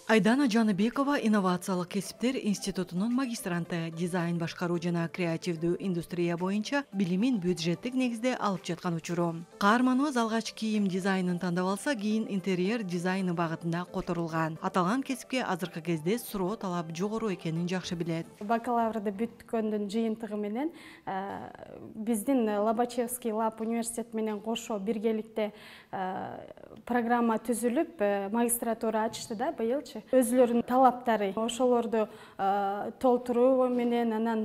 Айдана Жаныбекова инновациялык кесиптер институтунун магистранты, дизайн башкаруу жана креативдүү индустрия боюнча билимин бюджеттик негизде алып жаткан учуру. Каарманыбыз алгач кийим дизайнын тандап алса, кийин интерьер дизайны багытында которулган. Аталган кесипке азыркы кезде суроо талап жогору экенин жакшы билет. Бакалаврды бүткөндүн жыйынтыгы менен биздин Лобачевский лаб университет менен кошо биргеликте программа түзүлүп, магистратура ачышты да быйылчы. Өзлөрүнүн талаптары, ошолорду толтуруу менен анан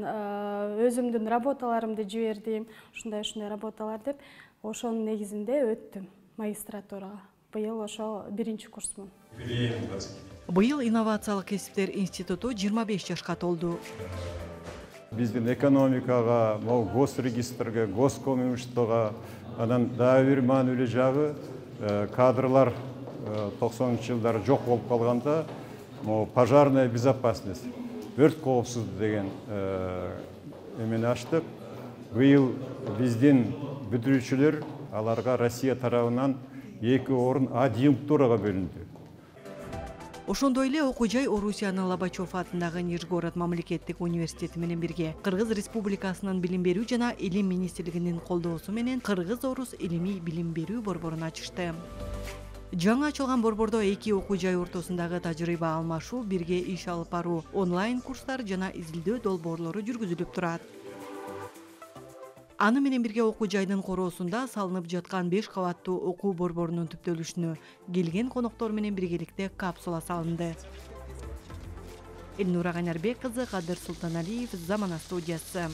өзүмдүн работаларымды жибердим. Ушундай работалар деп, ошонун негизинде өттүм магистратурага. Быйыл ошо 1-курсмун. Быйыл инновациялык кесиптер институту 25 жашка толду. Биздин экономикага, госрегистрге, госкомимуштууга, анан дагы бир маанилүү жагы кадрлар 90-жылдары жок болуп калганда, пожарная безопасность, өрт коопсуздугу деген эмени ачтык. Быйыл биздин бүтүрүүчүлөр аларга Россия тарабынан 2 орун адъюнктурага бөлүндү. Ошондой эле окуу жай Орусиянын Лобачев атындагы Нижгород мамлекеттик университети менен бирге Кыргыз Республикасынын билим берүү жана илим министрлигинин колдоосу менен Кыргыз-Орус илимий билим берүү борборун ачышты. Жаңы ачылган борбордо 2 окуу жай ортосундагы тажрыйба алмашуу, бирге иш алып баруу, онлайн курстар жана изилдөө долбоорлору жүргүзүлүп турат. Аны менен бирге окуу жайдын короосунда салынып жаткан 5 кабаттуу окуу борборунун түптөлүшүнө келген коноктор менен биргеликте капсула салынды. Элнура Канарбек кызы, Кадыр Султаналиев, Замана студиясы.